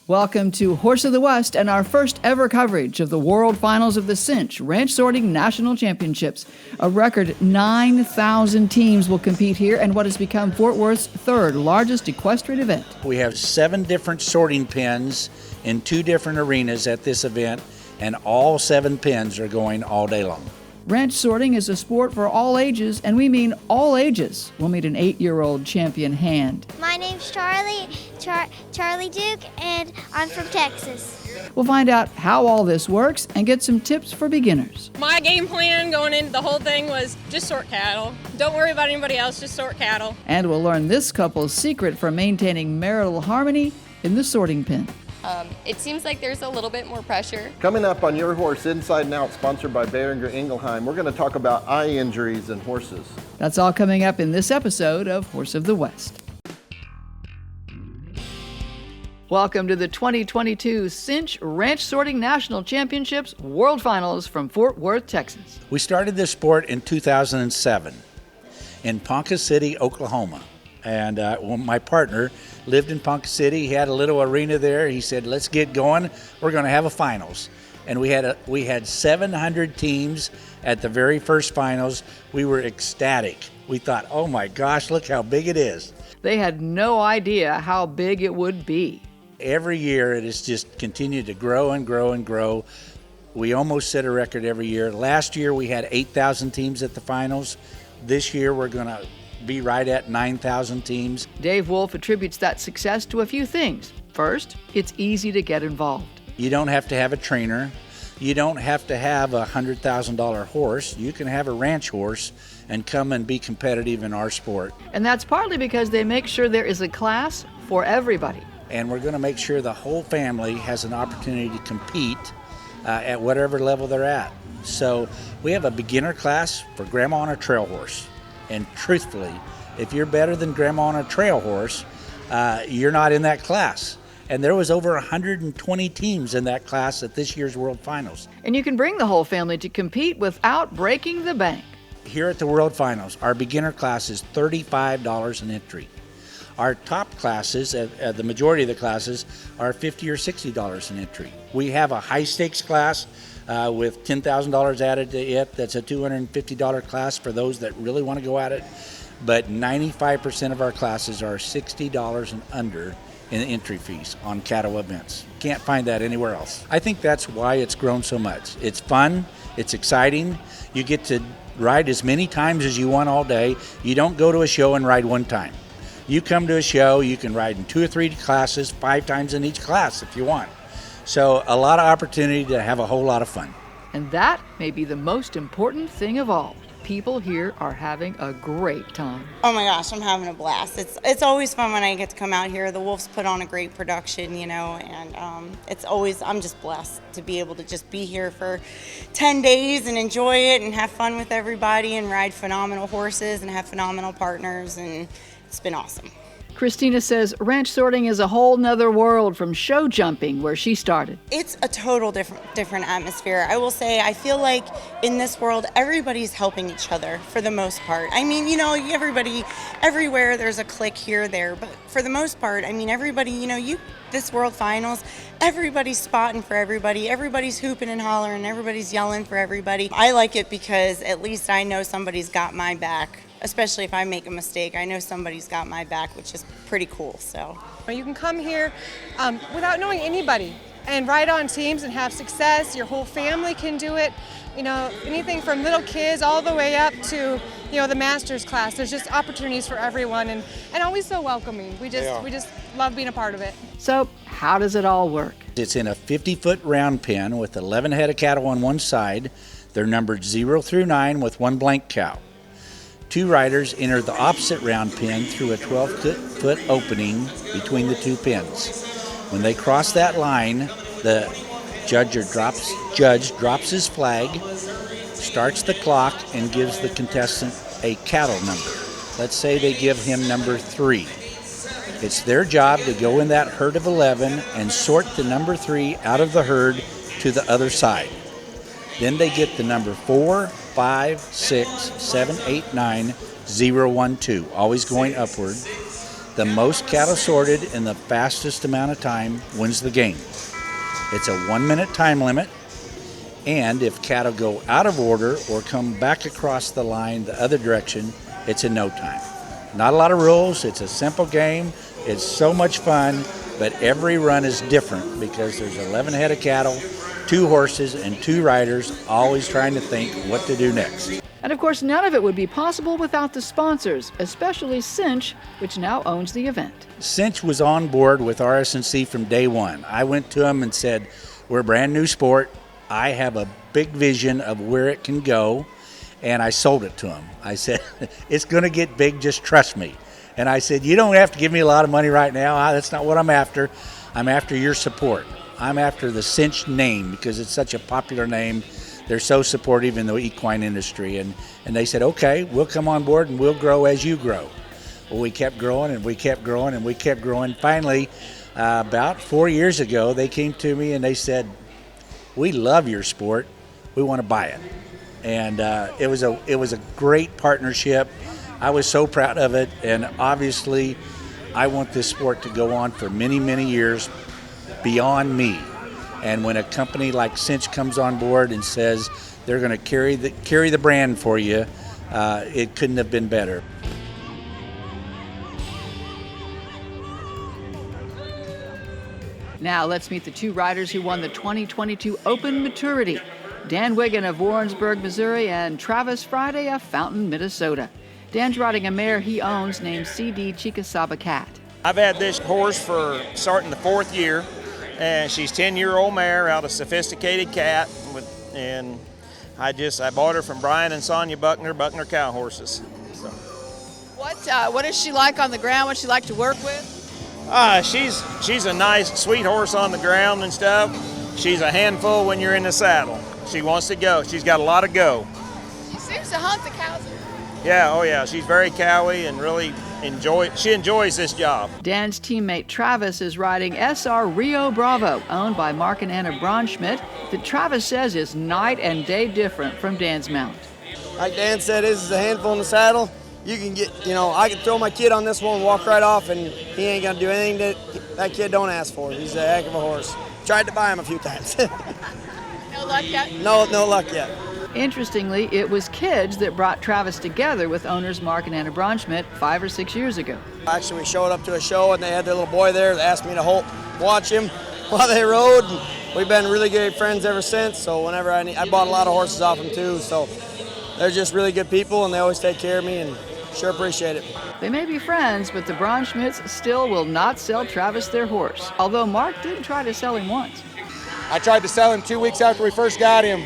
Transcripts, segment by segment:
Welcome to Horse of the West and our first ever coverage of the World Finals of the Cinch Ranch Sorting National Championships. A record 9,000 teams will compete here in what has become Fort Worth's third largest equestrian event. We have 7 different sorting pens in 2 different arenas at this event, and all 7 pens are going all day long. Ranch sorting is a sport for all ages, and we mean all ages. We'll meet an 8-year-old champion hand. My name's Charlie Duke, and I'm from Texas. We'll find out how all this works and get some tips for beginners. My game plan going into the whole thing was just sort cattle. Don't worry about anybody else, just sort cattle. And we'll learn this couple's secret for maintaining marital harmony in the sorting pen. It seems like there's a little bit more pressure. Coming up on Your Horse Inside and Out, sponsored by Behringer Ingelheim, we're going to talk about eye injuries in horses. That's all coming up in this episode of Horse of the West. Welcome to the 2022 Cinch Ranch Sorting National Championships World Finals from Fort Worth, Texas. We started this sport in 2007 in Ponca City, Oklahoma. And my partner lived in Ponca City. He had a little arena there. He said, let's get going. We're going to have a finals. And we had 700 teams at the very first finals. We were ecstatic. We thought, oh my gosh, look how big it is. They had no idea how big it would be. Every year it has just continued to grow and grow and grow. We almost set a record every year. Last year we had 8,000 teams at the finals. This year we're going to be right at 9,000 teams. Dave Wolf attributes that success to a few things. First, it's easy to get involved. You don't have to have a trainer. You don't have to have a $100,000 horse. You can have a ranch horse and come and be competitive in our sport. And that's partly because they make sure there is a class for everybody. And we're going to make sure the whole family has an opportunity to compete at whatever level they're at. So we have a beginner class for grandma on a trail horse. And truthfully, if you're better than grandma on a trail horse, you're not in that class. And there was over 120 teams in that class at this year's World Finals. And you can bring the whole family to compete without breaking the bank. Here at the World Finals, our beginner class is $35 an entry. Our top classes, the majority of the classes, are $50 or $60 an entry. We have a high stakes class with $10,000 added to it. That's a $250 class for those that really want to go at it. But 95% of our classes are $60 and under in entry fees on cattle events. Can't find that anywhere else. I think that's why it's grown so much. It's fun, it's exciting. You get to ride as many times as you want all day. You don't go to a show and ride one time. You come to a show, you can ride in 2 or 3 classes, 5 times in each class if you want. So a lot of opportunity to have a whole lot of fun. And that may be the most important thing of all. People here are having a great time. Oh my gosh, I'm having a blast. It's always fun when I get to come out here. The Wolves put on a great production, and I'm just blessed to be able to just be here for 10 days and enjoy it and have fun with everybody and ride phenomenal horses and have phenomenal partners, and it's been awesome. Christina says ranch sorting is a whole nother world from show jumping, where she started. It's a total different atmosphere. I will say, I feel like in this world, everybody's helping each other for the most part. I mean, everybody, everywhere there's a clique here or there, but for the most part, I mean, everybody, this World Finals, everybody's spotting for everybody. Everybody's hooping and hollering. Everybody's yelling for everybody. I like it because at least I know somebody's got my back. Especially if I make a mistake, I know somebody's got my back, which is pretty cool. So You can come here without knowing anybody and ride on teams and have success. Your whole family can do it. Anything from little kids all the way up to, the master's class. There's just opportunities for everyone and always so welcoming. We just love being a part of it. So how does it all work? It's in a 50-foot round pen with 11 head of cattle on one side. They're numbered 0 through 9 with 1 blank cow. 2 riders enter the opposite round pen through a 12-foot opening between the 2 pens. When they cross that line, the judge drops his flag, starts the clock, and gives the contestant a cattle number. Let's say they give him number 3. It's their job to go in that herd of 11 and sort the number 3 out of the herd to the other side. Then they get the number 4, 5, 6, 7, 8, 9, 0, 1, 2, always going upward. The most cattle sorted in the fastest amount of time wins the game. It's a 1-minute time limit, and if cattle go out of order or come back across the line the other direction, it's in no time. Not a lot of rules, it's a simple game, it's so much fun, but every run is different because there's 11 head of cattle, 2 horses, and 2 riders always trying to think what to do next. And of course, none of it would be possible without the sponsors, especially Cinch, which now owns the event. Cinch was on board with RSNC from day one. I went to him and said, we're a brand new sport. I have a big vision of where it can go, and I sold it to him. I said, it's going to get big, just trust me. And I said, you don't have to give me a lot of money right now. That's not what I'm after. I'm after your support. I'm after the Cinch name because it's such a popular name. They're so supportive in the equine industry. And they said, okay, we'll come on board and we'll grow as you grow. Well, we kept growing and we kept growing and we kept growing. Finally, about 4 years ago, they came to me and they said, we love your sport. We want to buy it. And it was a great partnership. I was so proud of it. And obviously, I want this sport to go on for many, many years beyond me. And when a company like Cinch comes on board and says they're going to carry the brand for you, it couldn't have been better. Now let's meet the 2 riders who won the 2022 Open Maturity. Dan Wiggin of Warrensburg, Missouri, and Travis Friday of Fountain, Minnesota. Dan's riding a mare he owns named CD Chicasaba Cat. I've had this horse for starting the 4th year, and she's 10-year-old mare out of Sophisticated Cat, and I bought her from Brian and Sonia Buckner Cow Horses. So. What is she like on the ground? What's she like to work with? She's a nice, sweet horse on the ground and stuff. She's a handful when you're in the saddle. She wants to go. She's got a lot of go. She seems to hunt the cows. Yeah, oh yeah, she's very cowy and really enjoys this job. Dan's teammate Travis is riding SR Rio Bravo, owned by Mark and Anna Braunschmidt, that Travis says is night and day different from Dan's mount. Like Dan said, this is a handful in the saddle. You can get, I can throw my kid on this one and walk right off, and he ain't gonna do anything that kid don't ask for. He's a heck of a horse. Tried to buy him a few times. No luck yet? No luck yet. Interestingly, it was kids that brought Travis together with owners Mark and Anna Braunschmidt 5 or 6 years ago. Actually, we showed up to a show and they had their little boy there. They asked me to watch him while they rode. And we've been really good friends ever since. So whenever I bought a lot of horses off them too. So they're just really good people and they always take care of me and sure appreciate it. They may be friends, but the Braunschmidts still will not sell Travis their horse. Although Mark did try to sell him once. I tried to sell him 2 weeks after we first got him.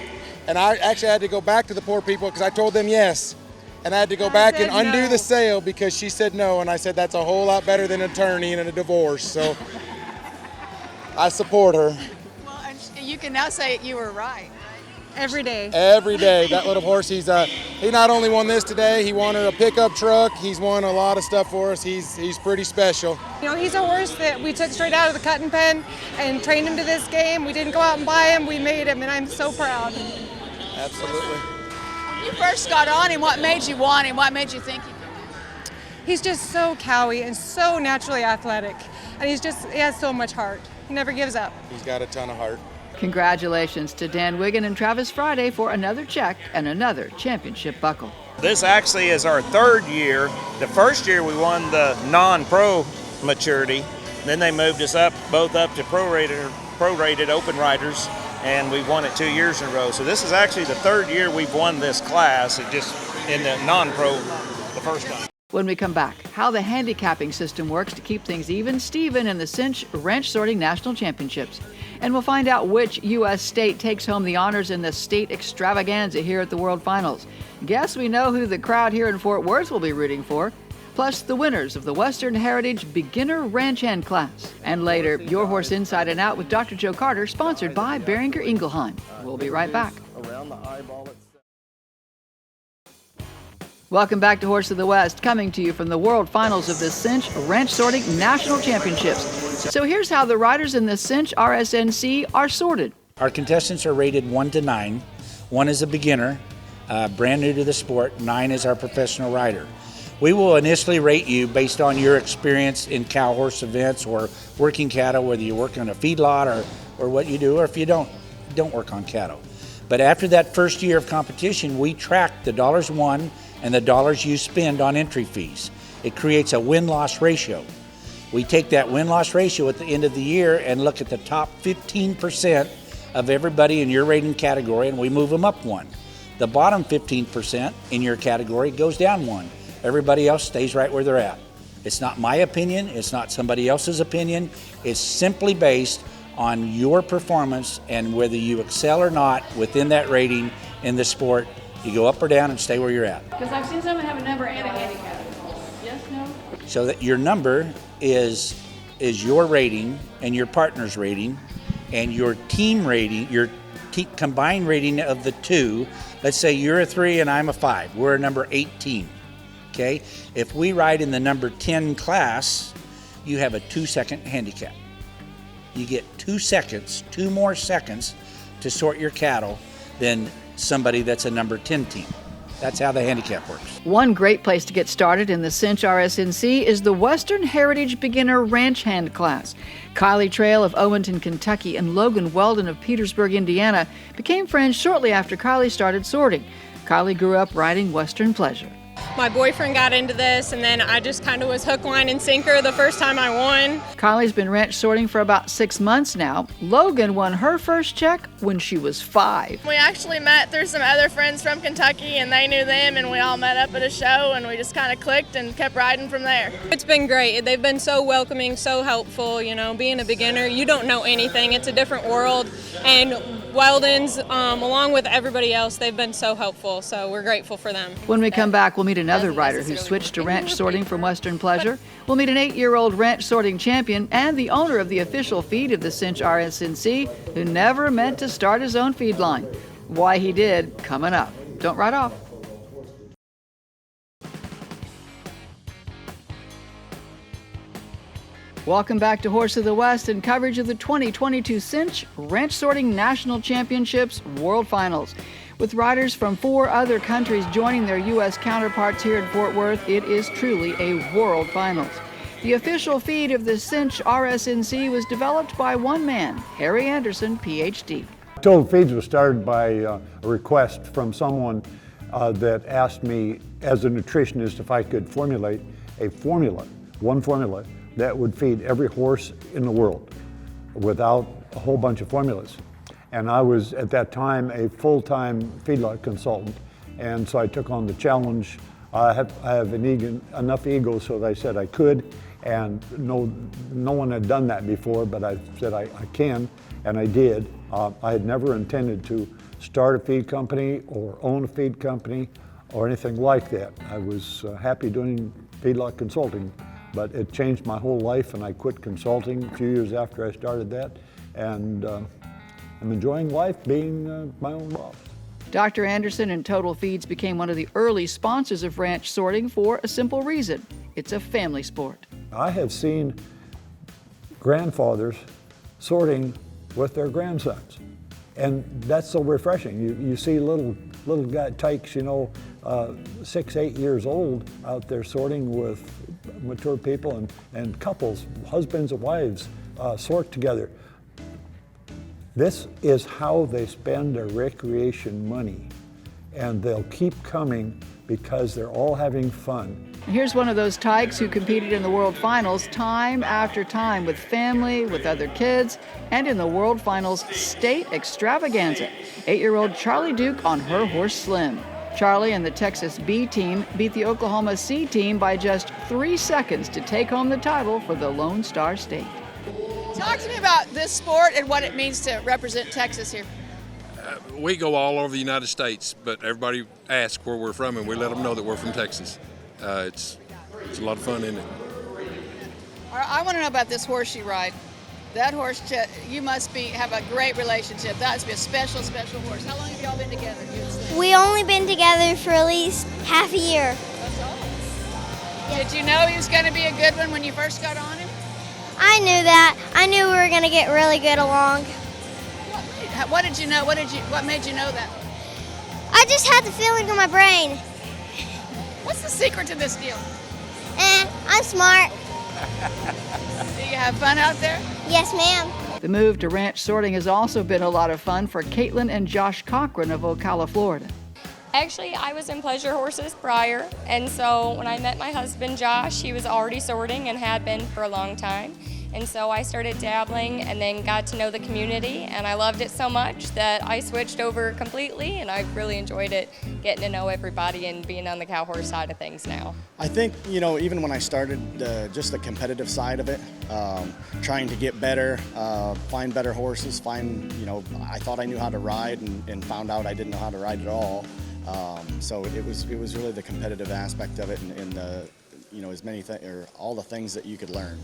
And I actually had to go back to the poor people because I told them yes. And I had to go back and undo the sale because she said no. And I said, that's a whole lot better than an attorney and a divorce. So I support her. Well, and you can now say you were right. Every day. Every day. That little horse, he not only won this today, he won her a pickup truck. He's won a lot of stuff for us. He's pretty special. He's a horse that we took straight out of the cutting pen and trained him to this game. We didn't go out and buy him. We made him, and I'm so proud. Absolutely. When you first got on him, what made you want him? What made you think he could? He's just so cowy and so naturally athletic. And he has so much heart. He never gives up. He's got a ton of heart. Congratulations to Dan Wiggin and Travis Friday for another check and another championship buckle. This actually is our 3rd year. The first year we won the non-pro maturity. Then they moved us both up to prorated open riders, and we've won it 2 years in a row. So this is actually the 3rd year we've won this class, just in the non-pro the first time. When we come back, how the handicapping system works to keep things even Steven in the Cinch Ranch Sorting National Championships. And we'll find out which U.S. state takes home the honors in the state extravaganza here at the World Finals. Guess we know who the crowd here in Fort Worth will be rooting for. Plus the winners of the Western Heritage Beginner Ranch Hand class. And later, Your Horse Inside and Out with Dr. Joe Carter, sponsored by Beringer Ingelheim. We'll be right back. Around the eyeball itself. Welcome back to Horse of the West, coming to you from the World Finals of the Cinch Ranch Sorting National Championships. So here's how the riders in the Cinch RSNC are sorted. Our contestants are rated 1 to 9. 1 is a beginner, brand new to the sport. 9 is our professional rider. We will initially rate you based on your experience in cow horse events or working cattle, whether you work on a feedlot or what you do, or if you don't work on cattle. But after that first year of competition, we track the dollars won and the dollars you spend on entry fees. It creates a win-loss ratio. We take that win-loss ratio at the end of the year and look at the top 15% of everybody in your rating category, and we move them up one. The bottom 15% in your category goes down one. Everybody else stays right where they're at. It's not my opinion, it's not somebody else's opinion. It's simply based on your performance and whether you excel or not within that rating in the sport. You go up or down and stay where you're at. Because I've seen someone have a number and a handicap. Yes, no? So that your number is your rating and your partner's rating and your team rating, your combined rating of the two. Let's say you're a 3 and I'm a 5. We're a number 18. Okay? If we ride in the number 10 class, you have a 2-second handicap. You get 2 seconds, 2 more seconds to sort your cattle than somebody that's a number 10 team. That's how the handicap works. One great place to get started in the Cinch RSNC is the Western Heritage Beginner Ranch Hand class. Kylie Trail of Owenton, Kentucky, and Logan Weldon of Petersburg, Indiana, became friends shortly after Kylie started sorting. Kylie grew up riding Western Pleasure. My boyfriend got into this, and then I just kind of was hook, line, and sinker the first time I won. Kylie's been ranch sorting for about 6 months now. Logan won her first check when she was 5. We actually met through some other friends from Kentucky, and they knew them, and we all met up at a show, and we just kind of clicked and kept riding from there. It's been great. They've been so welcoming, so helpful. You know, being a beginner, you don't know anything. It's a different world, and Weldon's, along with everybody else, they've been so helpful, so we're grateful for them. When we come back, we'll meet another rider who switched to ranch sorting from Western Pleasure. We'll meet an 8-year-old ranch sorting champion and the owner of the official feed of the Cinch RSNC, who never meant to start his own feed line. Why he did, coming up. Don't write off. Welcome back to Horse of the West and coverage of the 2022 Cinch Ranch Sorting National Championships World Finals. With riders from 4 other countries joining their U.S. counterparts here in Fort Worth, it is truly a world finals. The official feed of the Cinch RSNC was developed by one man, Harry Anderson, Ph.D. Total Feeds was started by a request from someone that asked me as a nutritionist if I could formulate a formula, one formula, that would feed every horse in the world without a whole bunch of formulas. And I was, at that time, a full-time feedlot consultant, and so I took on the challenge. I have enough ego so that I said I could, and no one had done that before, but I said I can, and I did. I had never intended to start a feed company or own a feed company or anything like that. I was happy doing feedlot consulting, but it changed my whole life, and I quit consulting a few years after I started that, and I'm enjoying life being my own boss. Dr. Anderson and Total Feeds became one of the early sponsors of ranch sorting for a simple reason. It's a family sport. I have seen grandfathers sorting with their grandsons, and that's so refreshing. You see little guy tykes, 6, 8 years old out there sorting with mature people, and couples, husbands and wives, sort together. This is how they spend their recreation money, and they'll keep coming because they're all having fun. Here's one of those tykes who competed in the World Finals time after time with family, with other kids, and in the World Finals state extravaganza. 8-year-old Charlie Duke on her horse Slim. Charlie and the Texas B team beat the Oklahoma C team by just 3 seconds to take home the title for the Lone Star State. Talk to me about this sport and what it means to represent Texas here. We go all over the United States, but everybody asks where we're from, and we let them know that we're from Texas. It's a lot of fun, isn't it? All right, I want to know about this horse you ride. That horse, you must have a great relationship. That must be a special, special horse. How long have y'all been together? We only been together for at least half a year. That's all. Did you know he was going to be a good one when you first got on him? I knew that. I knew we were going to get really good along. What did you know? What made you know that? I just had the feeling in my brain. What's the secret to this deal? I'm smart. Do you have fun out there? Yes, ma'am. The move to ranch sorting has also been a lot of fun for Caitlin and Josh Cochran of Ocala, Florida. Actually, I was in pleasure horses prior, and so when I met my husband, Josh, he was already sorting and had been for a long time. And so I started dabbling and then got to know the community, and I loved it so much that I switched over completely, and I've really enjoyed it, getting to know everybody and being on the cow horse side of things now. I think, even when I started, just the competitive side of it, trying to get better, find better horses, I thought I knew how to ride and found out I didn't know how to ride at all. So it was really the competitive aspect of it and the, as many all the things that you could learn,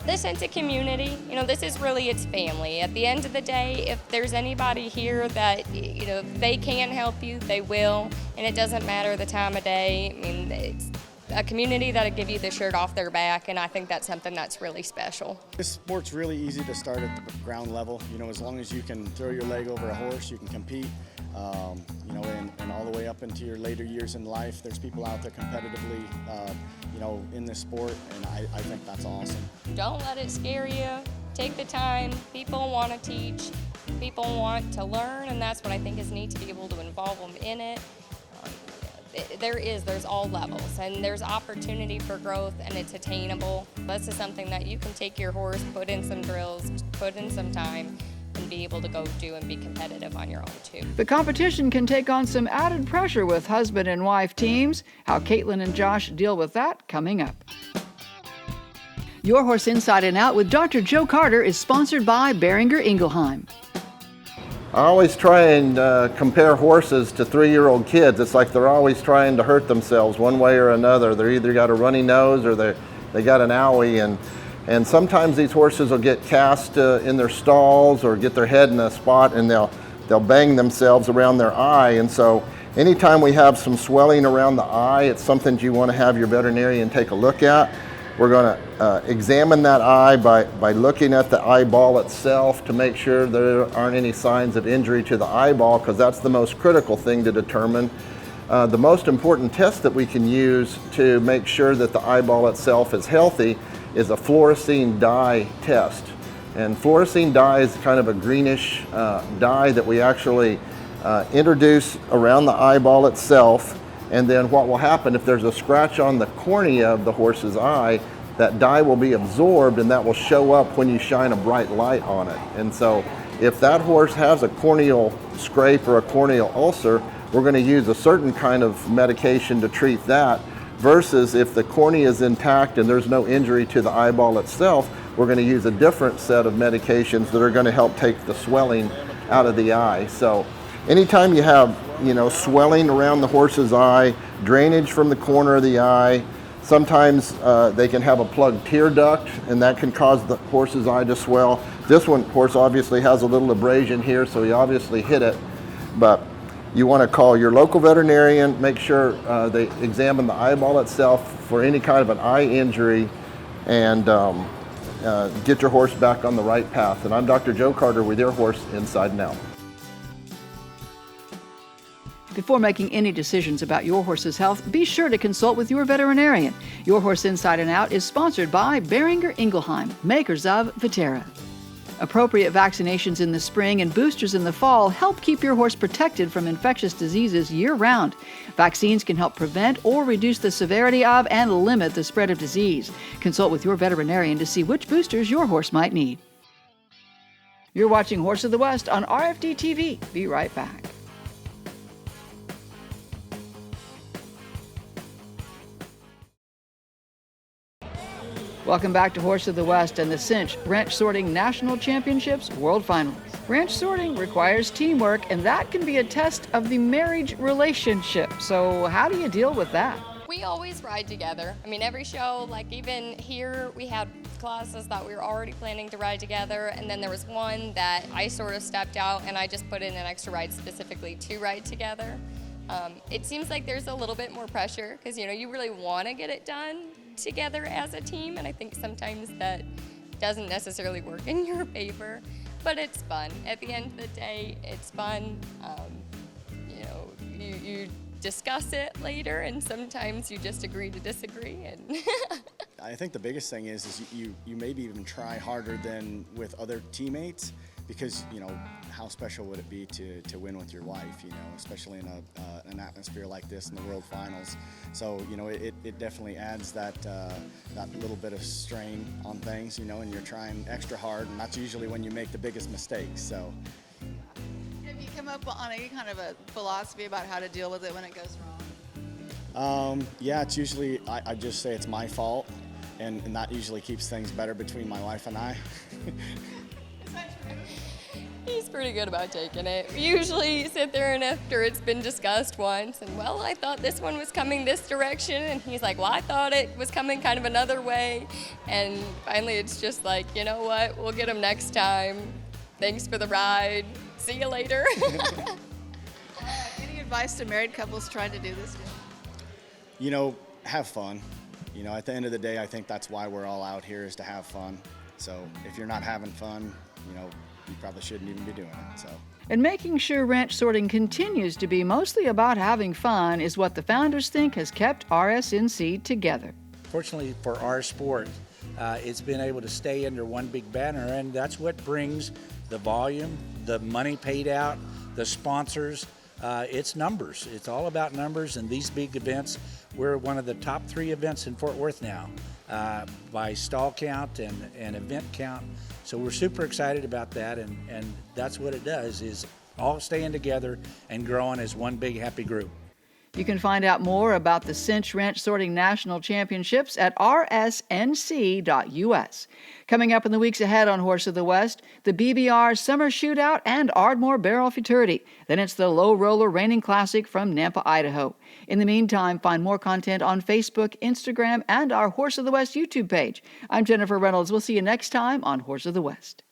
The sense of community, this is really its family. At the end of the day, if there's anybody here that, if they can help you, they will, and it doesn't matter the time of day. I mean, it's a community that'll give you the shirt off their back, and I think that's something that's really special. This sport's really easy to start at the ground level. As long as you can throw your leg over a horse, you can compete. And all the way up into your later years in life, there's people out there competitively, in this sport, and I think that's awesome. Don't let it scare you. Take the time. People want to teach. People want to learn, and that's what I think is neat, to be able to involve them in it. There's all levels, and there's opportunity for growth, and it's attainable. This is something that you can take your horse, put in some drills, put in some time, and be able to go do and be competitive on your own too. The competition can take on some added pressure with husband and wife teams. How Caitlin and Josh deal with that, coming up. Your Horse Inside and Out with Dr. Joe Carter is sponsored by Beringer Ingelheim. I always try and compare horses to 3-year-old kids. It's like they're always trying to hurt themselves one way or another. They're either got a runny nose or they got an owie, and sometimes these horses will get cast in their stalls or get their head in a spot, and they'll bang themselves around their eye. And so anytime we have some swelling around the eye, it's something you want to have your veterinarian take a look at. We're going to examine that eye by looking at the eyeball itself to make sure there aren't any signs of injury to the eyeball, because that's the most critical thing to determine. The most important test that we can use to make sure that the eyeball itself is healthy is a fluorescein dye test. And fluorescein dye is kind of a greenish dye that we actually introduce around the eyeball itself. And then what will happen, if there's a scratch on the cornea of the horse's eye, that dye will be absorbed, and that will show up when you shine a bright light on it. And so if that horse has a corneal scrape or a corneal ulcer, we're going to use a certain kind of medication to treat that, versus if the cornea is intact and there's no injury to the eyeball itself, we're going to use a different set of medications that are going to help take the swelling out of the eye. So anytime you have, swelling around the horse's eye, drainage from the corner of the eye, sometimes they can have a plugged tear duct, and that can cause the horse's eye to swell. This horse obviously has a little abrasion here, so he obviously hit it, but you want to call your local veterinarian, make sure they examine the eyeball itself for any kind of an eye injury, and get your horse back on the right path. And I'm Dr. Joe Carter with Your Horse Inside and Out. Before making any decisions about your horse's health, be sure to consult with your veterinarian. Your Horse Inside and Out is sponsored by Beringer Ingelheim, makers of Viterra. Appropriate vaccinations in the spring and boosters in the fall help keep your horse protected from infectious diseases year-round. Vaccines can help prevent or reduce the severity of and limit the spread of disease. Consult with your veterinarian to see which boosters your horse might need. You're watching Horse of the West on RFD TV. Be right back. Welcome back to Horse of the West and the Cinch Ranch Sorting National Championships World Finals. Ranch sorting requires teamwork, and that can be a test of the marriage relationship. So how do you deal with that? We always ride together. I mean, every show, like even here, we had classes that we were already planning to ride together, and then there was one that I sort of stepped out and I just put in an extra ride specifically to ride together. It seems like there's a little bit more pressure because, you really want to get it done together as a team, and I think sometimes that doesn't necessarily work in your favor, but it's fun. At the end of the day, it's fun. You discuss it later, and sometimes you just agree to disagree. And I think the biggest thing is you maybe even try harder than with other teammates, because how special would it be to win with your wife, especially in an atmosphere like this in the World Finals. So it definitely adds that little bit of strain on things, and you're trying extra hard, and that's usually when you make the biggest mistakes. So Have you come up on any kind of a philosophy about how to deal with it when it goes wrong? Yeah, it's usually I just say it's my fault, and that usually keeps things better between my wife and I. he's pretty good about taking it. We usually sit there, and after it's been discussed once, and well, I thought this one was coming this direction, and he's like, well, I thought it was coming kind of another way. And finally it's just like, you know what, we'll get him next time. Thanks for the ride. See you later. Any advice to married couples trying to do this? Have fun. At the end of the day, I think that's why we're all out here, is to have fun. So if you're not having fun, you probably shouldn't even be doing it. So. And making sure ranch sorting continues to be mostly about having fun is what the founders think has kept RSNC together. Fortunately for our sport, it's been able to stay under one big banner, and that's what brings the volume, the money paid out, the sponsors. It's numbers. It's all about numbers, and these big events. We're one of the top 3 events in Fort Worth now by stall count and event count. So we're super excited about that, and that's what it does, is all staying together and growing as one big happy group. You can find out more about the Cinch Ranch Sorting National Championships at rsnc.us. Coming up in the weeks ahead on Horse of the West, the BBR Summer Shootout and Ardmore Barrel Futurity. Then it's the Low Roller Reining Classic from Nampa, Idaho. In the meantime, find more content on Facebook, Instagram, and our Horse of the West YouTube page. I'm Jennifer Reynolds. We'll see you next time on Horse of the West.